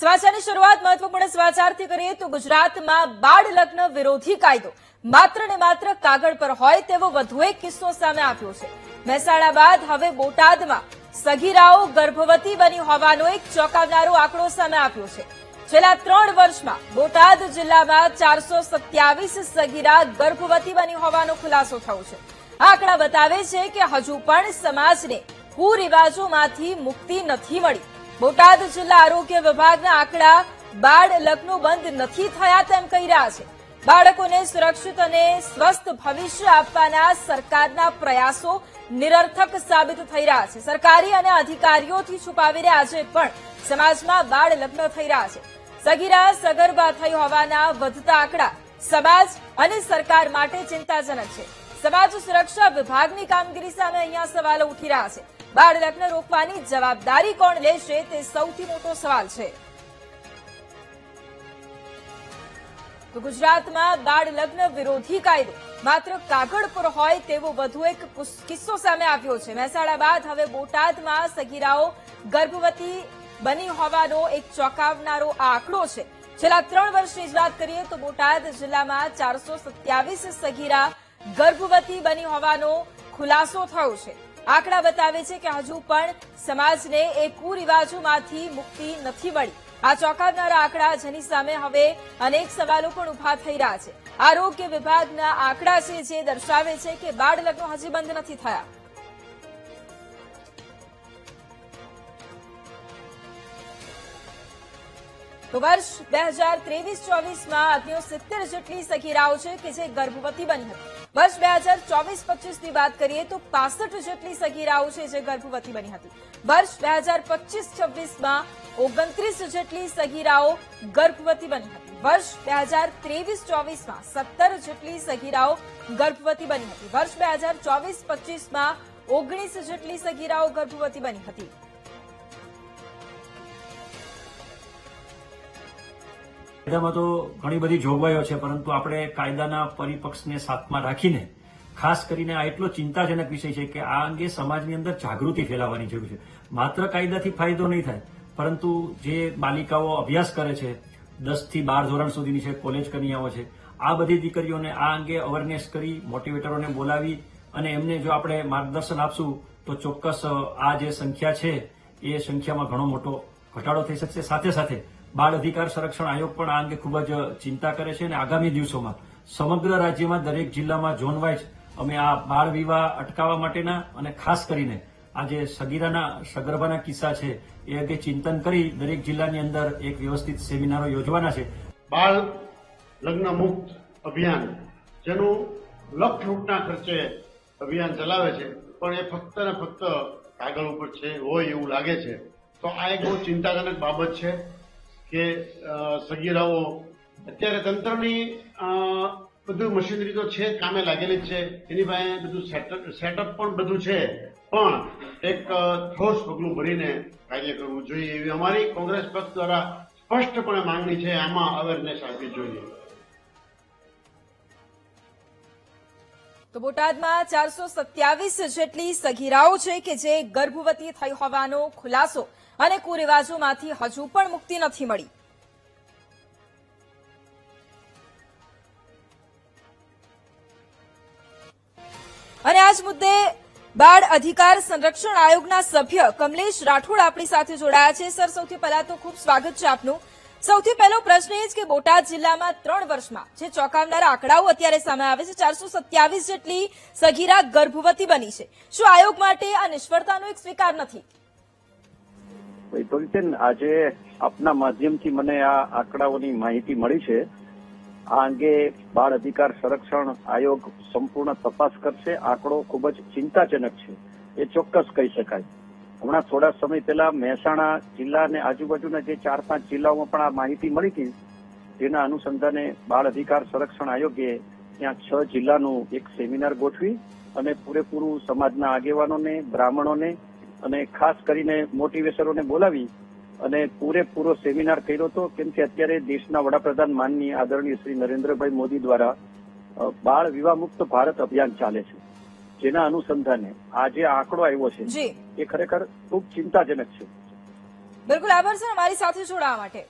સમાચારની શરૂઆત મહત્વપૂર્ણ સમાચારથી કરીએ તો ગુજરાતમાં બાળ લગ્ન વિરોધી કાયદો માત્ર ને માત્ર કાગળ પર હોય તેવો વધુ એક કિસ્સો સામે આવ્યો છે। મહેસાણા બાદ હવે બોટાદમાં સગીરાઓ ગર્ભવતી બની હોવાનો એક ચોંકાવનારો આંકડો સામે આવ્યો છે। છેલ્લા 3 વર્ષમાં બોટાદ જિલ્લામાં 427 સગીરા ગર્ભવતી બની હોવાનો ખુલાસો થયો છે। આંકડા બતાવે છે કે હજુ પણ સમાજને કુરિવાજોમાંથી મુક્તિ નથી મળી। બોટાદ જિલ્લા આરોગ્ય વિભાગના આંકડા બાળ લગ્નો બંધ નથી થયા તેમ કહી રહ્યા છે। બાળકોને સુરક્ષિત અને સ્વસ્થ ભવિષ્ય આપવાના સરકારના પ્રયાસો નિરર્થક સાબિત થઈ રહ્યા છે। સરકારી અને અધિકારીઓથી છુપાવીને આજે પણ સમાજમાં બાળ લગ્ન થઈ રહ્યા છે। સગીરા સગર્ભા થઈ હોવાના વધતા આંકડા સમાજ અને સરકાર માટે ચિંતાજનક છે। સમાજ સુરક્ષા વિભાગની કામગીરી સામે અહીંયા સવાલો ઉઠી રહ્યા છે। બાળ લગ્ન રોકવાની જવાબદારી કોણ લેશે તે સૌથી મોટો સવાલ છે। તો ગુજરાતમાં બાળ લગ્ન વિરોધી કાયદો માત્ર કાગળ પર હોય તેવો વધુ એક કિસ્સો સામે આવ્યો છે। મહેસાણા બાદ હવે બોટાદમાં સગીરાઓ ગર્ભવતી બની હોવાનો એક ચોંકાવનારો આંકડો છે। છેલ્લા 3 વર્ષની જ વાત કરીએ તો બોટાદ જિલ્લામાં 427 સગીરા ગર્ભવતી બની હોવાનો ખુલાસો થયો છે। આંકડા બતાવે છે કે હજુ પણ સમાજને એ કુરિવાજોમાંથી મુક્તિ નથી મળી। આ ચોંકાવનારા આંકડા જેની સામે હવે અનેક સવાલો પણ ઉભા થઈ રહ્યા છે। આરોગ્ય વિભાગના આંકડા છે જે દર્શાવે છે કે બાળ લગ્નો હજી બંધ નથી થયા। તો વર્ષ 2023-24માં 70 જેટલી સગીરાઓ છે કે જે ગર્ભવતી બની હતી। વર્ષ 2024-25ની વાત કરીએ તો 65 જેટલી સગીરાઓ છે જે ગર્ભવતી બની હતી। વર્ષ 2025-26માં 29 જેટલી સગીરાઓ ગર્ભવતી બની હતી। વર્ષ 2023-24માં 17 જેટલી સગીરાઓ ગર્ભવતી બની હતી। વર્ષ 2024-25માં 19 જેટલી સગીરાઓ ગર્ભવતી બની હતી। કાયદામાં તો ઘણી બધી જોગવાઈઓ છે, પરંતુ આપણે કાયદાના પરિપક્ષને સાથમાં રાખીને ખાસ કરીને આ એટલો ચિંતાજનક વિષય છે કે આ અંગે સમાજની અંદર જાગૃતિ ફેલાવવાની જરૂર છે। માત્ર કાયદાથી ફાયદો નહીં થાય, પરંતુ જે બાલિકાઓ અભ્યાસ કરે છે, 10 થી 12 ધોરણ સુધીની છે, કોલેજ કન્યાઓ છે, આ બધી દીકરીઓને આ અંગે અવેરનેસ કરી મોટિવેટરોને બોલાવી અને એમને જો આપણે માર્ગદર્શન આપશું તો ચોક્કસ આ જે સંખ્યા છે એ સંખ્યામાં ઘણો મોટો ઘટાડો થઈ શકશે। સાથે સાથે બાળ અધિકાર સંરક્ષણ આયોગ પણ આ અંગે ખૂબ જ ચિંતા કરે છે અને આગામી દિવસોમાં સમગ્ર રાજ્યમાં દરેક જિલ્લામાં ઝોન વાઇઝ અમે આ બાળ વિવાહ અટકાવવા માટેના અને ખાસ કરીને આ જે સગર્ભાના કિસ્સા છે એ અંગે ચિંતન કરી દરેક જિલ્લાની અંદર એક વ્યવસ્થિત સેમિનારો યોજવાના છે। બાળ લગ્ન મુક્ત અભિયાન જેનું લક્ષ રૂપના ખર્ચે અભિયાન ચલાવે છે, પણ એ ફક્ત ને ફક્ત કાગળ ઉપર છે હોય એવું લાગે છે। તો આ એક બહુ ચિંતાજનક બાબત છે કે સગીરાઓ અત્યારે તંત્રની બધું મશીનરી તો છે, કામે લાગેલી જ છે, એની પાસે બધું સેટઅપ પણ બધું છે, પણ એક ઠોસ પગલું ભરીને કાર્ય કરવું જોઈએ એવી અમારી કોંગ્રેસ પક્ષ દ્વારા સ્પષ્ટપણે માંગણી છે। આમાં અવેરનેસ આપવી જોઈએ। તો બોટાદમાં 427 જેટલી સગીરાઓ છે કે જે ગર્ભવતી થઈ હોવાનો ખુલાસો અને કુરિવાજોમાંથી હજુ પણ મુક્તિ નથી મળી। અને આજ મુદ્દે બાળ અધિકાર સંરક્ષણ આયોગના સભ્ય કમલેશ રાઠોડ આપણી સાથે જોડાયા છે। સર, સૌથી પહેલા તો ખૂબ સ્વાગત છે આપનું। સૌથી પહેલો પ્રશ્ન એ જ કે બોટાદ જિલ્લામાં 3 વર્ષમાં જે ચોંકાવનારા આંકડાઓ અત્યારે સામે આવે છે, 427 જેટલી સગીરા ગર્ભવતી બની છે, શું આયોગ માટે આ નિષ્ફળતાનો એક સ્વીકાર નથી? વૈભવીબેન, આજે આપના માધ્યમથી મને આ આંકડાઓની માહિતી મળી છે। આ અંગે બાળ અધિકાર સંરક્ષણ આયોગ સંપૂર્ણ તપાસ કરશે। આંકડો ખૂબ જ ચિંતાજનક છે, એ ચોક્કસ કહી શકાય। હમણાં થોડા સમય પહેલા મહેસાણા જિલ્લા અને આજુબાજુના જે 4-5 જિલ્લાઓમાં પણ આ માહિતી મળી હતી, જેના અનુસંધાને બાળ અધિકાર સંરક્ષણ આયોગે ત્યાં 6 જિલ્લાનું એક સેમિનાર ગોઠવી અને પૂરેપૂરું સમાજના આગેવાનોને, બ્રાહ્મણોને અને ખાસ કરીને મોટિવેશનોને બોલાવી અને પૂરેપૂરો સેમિનાર કર્યો હતો। કેમ કે અત્યારે દેશના વડાપ્રધાન માનનીય આદરણીય શ્રી નરેન્દ્રભાઈ મોદી દ્વારા બાળ વિવાહ મુક્ત ભારત અભિયાન ચાલે છે, જેના અનુસંધાને આ જે આંકડો આવ્યો છે એ ખરેખર ખૂબ ચિંતાજનક છે। બિલકુલ આભાર સર અમારી સાથે જોડાવા માટે.